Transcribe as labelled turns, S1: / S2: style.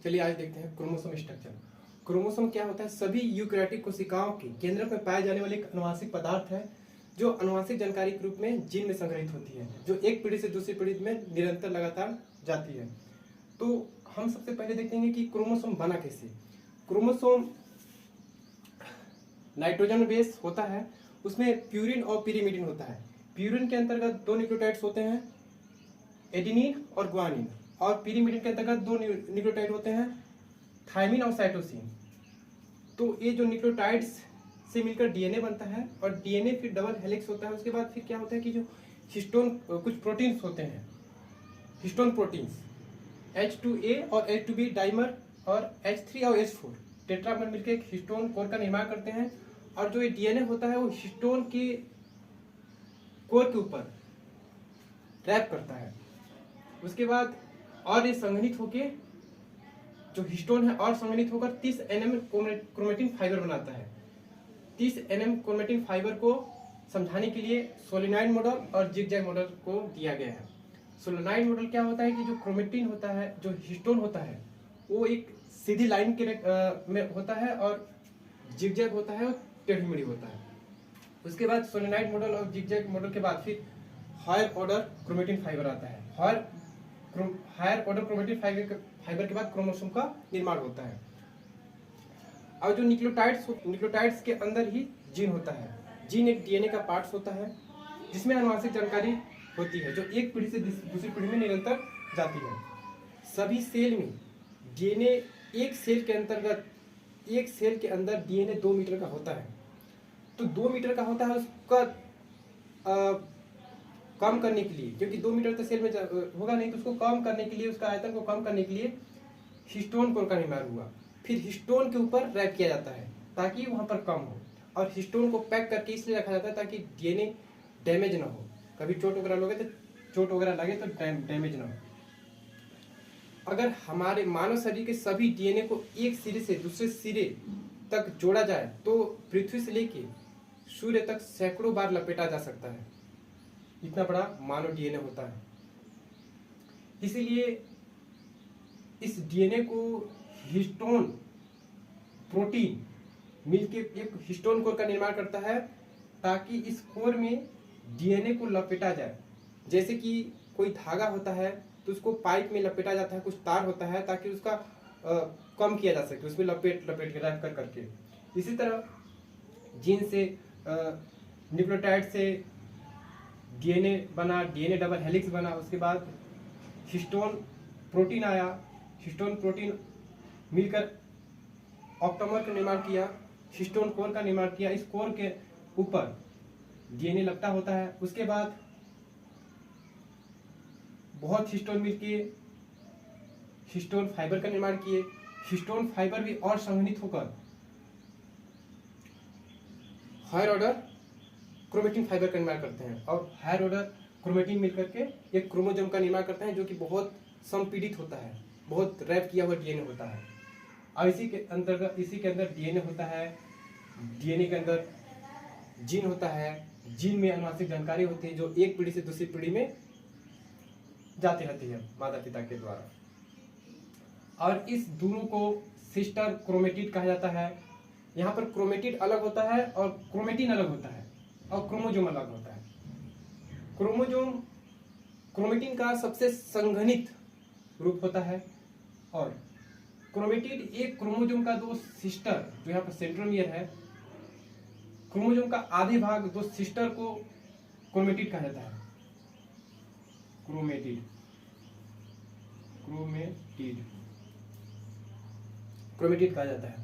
S1: चलिए आज देखते हैं क्रोमोसोम स्ट्रक्चर। क्रोमोसोम क्या होता है? सभी यूकैरियोटिक कोशिकाओं के केंद्रक में पाए जाने वाले एक अनुवांशिक पदार्थ है जो अनुवांशिक जानकारी के रूप में जीन में संग्रहित होती है, जो एक पीढ़ी से दूसरी पीढ़ी में निरंतर लगातार जाती है। तो हम सबसे पहले देखेंगे कि क्रोमोसोम बना कैसे। क्रोमोसोम नाइट्रोजन बेस होता है, उसमें प्यूरिन और पिरीमिडिन होता है। प्यूरिन के अंतर्गत दो न्यूक्लियोटाइड्स होते हैं, एडेनिन और ग्वानिन, और पिरीमिडिन के अंतर्गत दो न्यूक्लियोटाइड होते हैं, थायमिन और साइटोसिन। तो ये जो न्यूक्लियोटाइड्स से मिलकर डीएनए बनता है, और डीएनए फिर डबल हेलिक्स होता है। उसके बाद फिर क्या होता है कि जो हिस्टोन कुछ प्रोटीन्स होते हैं, हिस्टोन प्रोटीन्स H2A और H2B डाइमर और H3 और H4 टेट्रामर मिलकर एक हिस्टोन कोर का निर्माण करते हैं। और जो ये डीएनए होता है वो हिस्टोन के कोर के ऊपर रैप करता है। उसके बाद और ये संघनित होके जो हिस्टोन है और संघनित होकर 30 nm क्रोमेटिन फाइबर बनाता है। 30 nm क्रोमेटिन फाइबर को समझाने के लिए सोलेनॉइड मॉडल और जिगजैग मॉडल को दिया गया है। सोलेनॉइड मॉडल क्या होता है कि जो क्रोमेटिन होता है, जो हिस्टोन होता है, वो एक सीधी लाइन के में होता है, और जिगजैग होता है वो टेढ़ी मेढ़ी होता है। उसके बाद सोलेनॉइड मॉडल और जिगजैग मॉडल के बाद फिर हायर ऑर्डर क्रोमेटिन फाइबर आता है। हायर ऑर्डर क्रोमेटिन फाइबर के बाद क्रोमोसोम का निर्माण होता है। और जो न्यूक्लियोटाइड्स के अंदर ही जीन होता है। जीन एक डीएनए का पार्ट्स होता है जिसमें अनुवांशिक जानकारी होती है जो एक पीढ़ी से दूसरी पीढ़ी में निरंतर जाती है। सभी सेल में डीएनए एक सेल के अंदर डीएनए 2 मीटर का होता है। तो 2 मीटर का होता है, उसका कम करने के लिए, क्योंकि 2 मीटर तो सेल में होगा नहीं, तो उसको कम करने के लिए, उसका आयतन को कम करने के लिए हिस्टोन कोर का निर्माण हुआ। फिर हिस्टोन के ऊपर रैप किया जाता है ताकि वहां पर कम हो, और हिस्टोन को पैक करके इसलिए रखा जाता है ताकि डीएनए डैमेज ना हो। कभी चोट वगैरह लगे तो डैमेज ना हो। अगर हमारे मानव शरीर के सभी डीएनए को एक सिरे से दूसरे सिरे तक जोड़ा जाए तो पृथ्वी से लेके सूर्य तक सैकड़ों बार लपेटा जा सकता है। इतना बड़ा मानव डीएनए होता है। इसीलिए इस डीएनए को हिस्टोन प्रोटीन मिलके एक हिस्टोन कोर का निर्माण करता है ताकि इस कोर में डीएनए को लपेटा जाए। जैसे कि कोई धागा होता है तो उसको पाइप में लपेटा जाता है, कुछ तार होता है ताकि उसका कम किया जा सके, उसमें लपेट के रैप कर करके। इसी तरह जीन से न्यूक्लियोटाइड से डीएनए बना, डीएनए डबल हेलिक्स बना। उसके बाद हिस्टोन प्रोटीन आया, हिस्टोन प्रोटीन मिलकर ऑक्टोमर का निर्माण किया, हिस्टोन कोर का निर्माण किया। इस कोर के ऊपर डीएनए लगता होता है। उसके बाद बहुत हिस्टोन मिलके हिस्टोन फाइबर का निर्माण किए। हिस्टोन फाइबर भी और संघनित होकर हायर ऑर्डर क्रोमेटिन फाइबर का निर्माण करते हैं, और हायर ऑर्डर क्रोमेटिन मिलकर के एक क्रोमोसोम का निर्माण करते हैं जो कि बहुत संपीड़ित होता है, बहुत रैप किया हुआ डीएनए होता है। और इसी के अंदर डीएनए होता है। डीएनए के अंदर जीन होता है। जीन में अनुवांशिक जानकारी होती है जो एक पीढ़ी से दूसरी पीढ़ी में जाती रहती है माता पिता के द्वारा। और इस दोनों को सिस्टर क्रोमेटिड कहा जाता है। यहाँ पर क्रोमेटिड अलग होता है और क्रोमेटिन अलग होता है, और क्रोमोजोम अलग होता है। क्रोमेटिन का सबसे संघनित रूप होता है, और क्रोमेटिड एक क्रोमोजोम का दो सिस्टर, जो यहाँ पर सेंट्रोमियर है, क्रोमोजोम का आधे भाग दो सिस्टर को क्रोमेटिड कहा जाता है। क्रोमेटिड कहा जाता है।